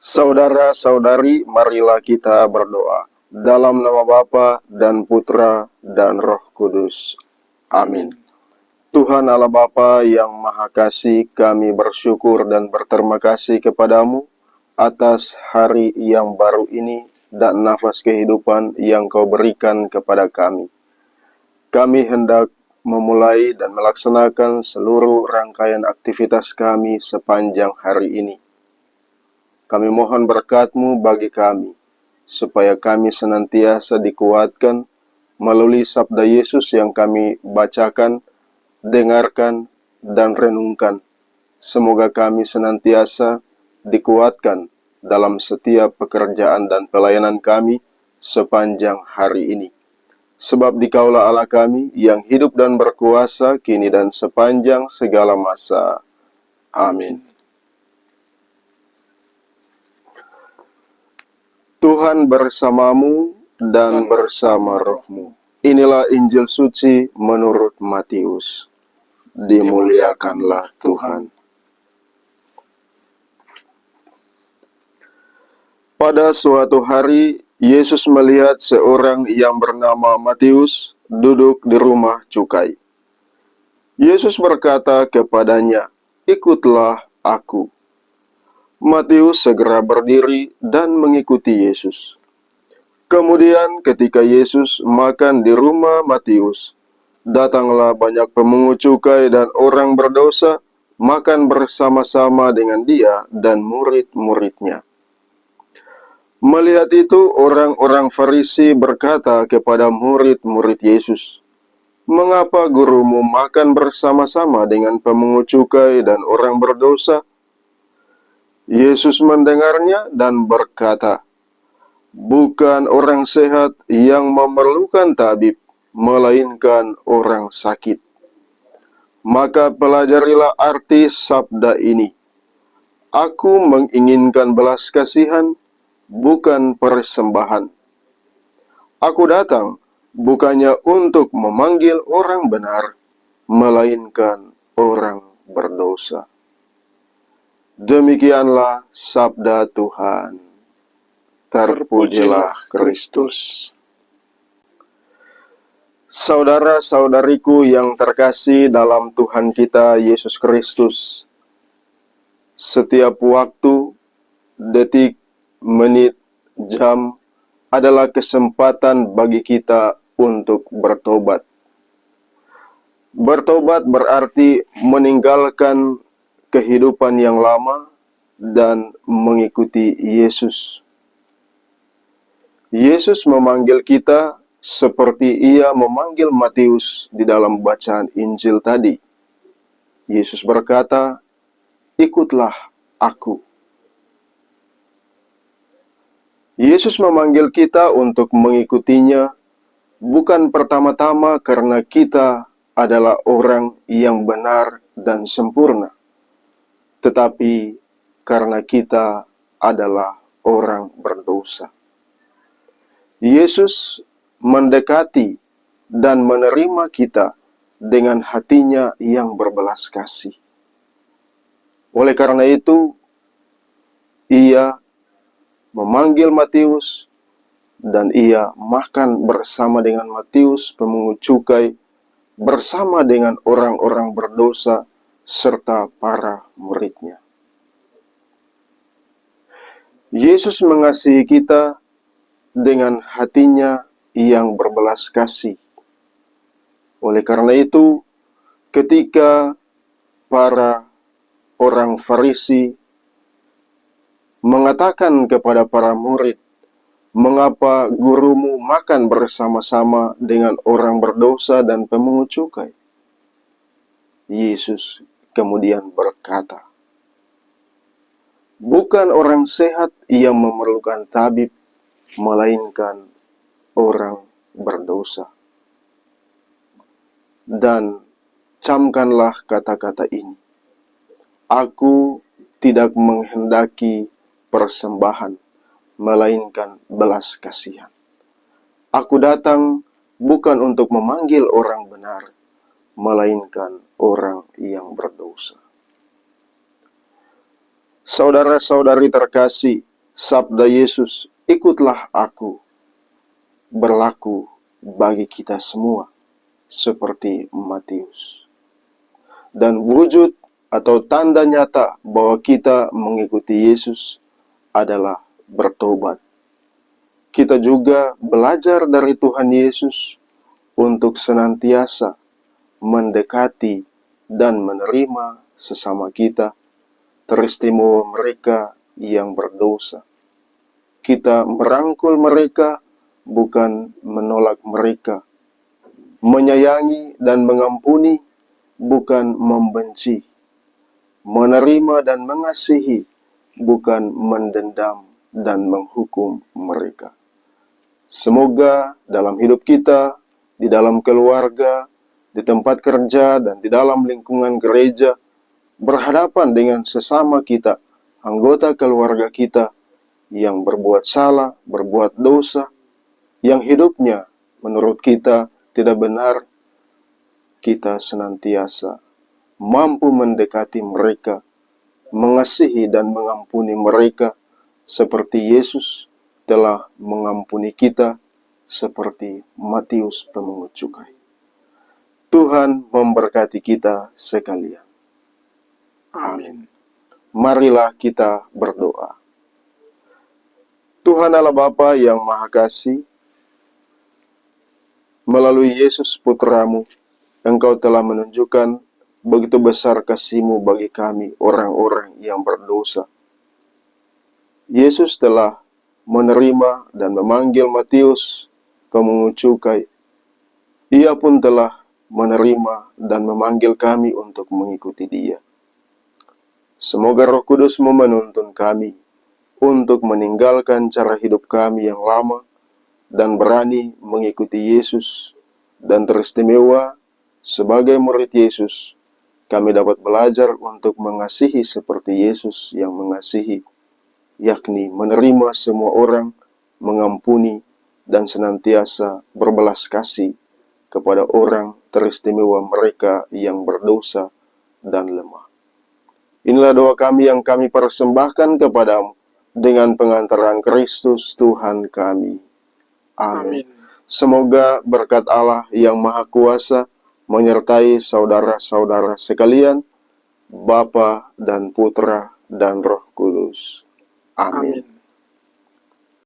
Saudara-saudari, marilah kita berdoa. Dalam nama Bapa dan Putra dan Roh Kudus. Amin. Tuhan Allah Bapa yang Maha Kasih, kami bersyukur dan berterima kasih kepadamu atas hari yang baru ini dan nafas kehidupan yang Kau berikan kepada kami. Kami hendak memulai dan melaksanakan seluruh rangkaian aktivitas kami sepanjang hari ini. Kami mohon berkat-Mu bagi kami, supaya kami senantiasa dikuatkan melalui sabda Yesus yang kami bacakan, dengarkan, dan renungkan. Semoga kami senantiasa dikuatkan dalam setiap pekerjaan dan pelayanan kami sepanjang hari ini. Sebab Dikaulah Allah kami yang hidup dan berkuasa kini dan sepanjang segala masa. Amin. Tuhan bersamamu dan bersama rohmu. Inilah Injil suci menurut Matius. Dimuliakanlah Tuhan. Pada suatu hari, Yesus melihat seorang yang bernama Matius duduk di rumah cukai. Yesus berkata kepadanya, "Ikutlah aku." Matius segera berdiri dan mengikuti Yesus. Kemudian ketika Yesus makan di rumah Matius, datanglah banyak pemungut cukai dan orang berdosa makan bersama-sama dengan dia dan murid-muridnya. Melihat itu, orang-orang Farisi berkata kepada murid-murid Yesus, "Mengapa gurumu makan bersama-sama dengan pemungut cukai dan orang berdosa?" Yesus mendengarnya dan berkata, "Bukan orang sehat yang memerlukan tabib, melainkan orang sakit. Maka pelajarilah arti sabda ini. Aku menginginkan belas kasihan, bukan persembahan. Aku datang bukannya untuk memanggil orang benar, melainkan orang berdosa." Demikianlah sabda Tuhan. Terpujilah Kristus. Saudara-saudariku yang terkasih dalam Tuhan kita Yesus Kristus, setiap waktu, detik, menit, jam adalah kesempatan bagi kita untuk bertobat. Bertobat berarti meninggalkan kehidupan yang lama dan mengikuti Yesus. Yesus memanggil kita seperti Ia memanggil Matius di dalam bacaan Injil tadi. Yesus berkata, "Ikutlah aku." Yesus memanggil kita untuk mengikutinya bukan pertama-tama karena kita adalah orang yang benar dan sempurna, tetapi karena kita adalah orang berdosa. Yesus mendekati dan menerima kita dengan hatinya yang berbelas kasih. Oleh karena itu, Ia memanggil Matius dan Ia makan bersama dengan Matius pemungut cukai, bersama dengan orang-orang berdosa serta para muridnya. Yesus mengasihi kita dengan hatinya yang berbelas kasih. Oleh karena itu, ketika para orang Farisi mengatakan kepada para murid, "Mengapa gurumu makan bersama-sama dengan orang berdosa dan pemungut cukai?" Yesus kemudian berkata, "Bukan orang sehat yang memerlukan tabib, melainkan orang berdosa." Dan camkanlah kata-kata ini, "Aku tidak menghendaki persembahan, melainkan belas kasihan. Aku datang bukan untuk memanggil orang benar, melainkan orang yang berdosa." Saudara-saudari terkasih, Sabda Yesus, ikutlah aku, berlaku bagi kita semua seperti Matius. Dan wujud atau tanda nyata bahwa kita mengikuti Yesus adalah bertobat. Kita juga belajar dari Tuhan Yesus untuk senantiasa mendekati dan menerima sesama kita, teristimewa mereka yang berdosa. Kita merangkul mereka, bukan menolak mereka. Menyayangi dan mengampuni, bukan membenci. Menerima dan mengasihi, bukan mendendam dan menghukum mereka. Semoga dalam hidup kita, di dalam keluarga, di tempat kerja, dan di dalam lingkungan gereja, berhadapan dengan sesama kita, anggota keluarga kita yang berbuat salah, berbuat dosa, yang hidupnya menurut kita tidak benar, kita senantiasa mampu mendekati mereka, mengasihi dan mengampuni mereka, seperti Yesus telah mengampuni kita, seperti Matius pemungut cukai. Tuhan memberkati kita sekalian. Amin. Marilah kita berdoa. Tuhan Allah Bapa yang Maha Kasih, melalui Yesus Putra-Mu, Engkau telah menunjukkan begitu besar kasih-Mu bagi kami, orang-orang yang berdosa. Yesus telah menerima dan memanggil Matius, pemungut cukai. Ia pun telah menerima dan memanggil kami untuk mengikuti Dia. Semoga Roh Kudus menuntun kami untuk meninggalkan cara hidup kami yang lama dan berani mengikuti Yesus, dan teristimewa sebagai murid Yesus, kami dapat belajar untuk mengasihi seperti Yesus yang mengasihi, yakni menerima semua orang, mengampuni, dan senantiasa berbelas kasih kepada orang, teristimewa mereka yang berdosa dan lemah. Inilah doa kami yang kami persembahkan kepadamu dengan pengantaran Kristus Tuhan kami. Amin. Semoga berkat Allah yang Maha Kuasa menyertai saudara-saudara sekalian, Bapa dan Putra dan Roh Kudus. Amin.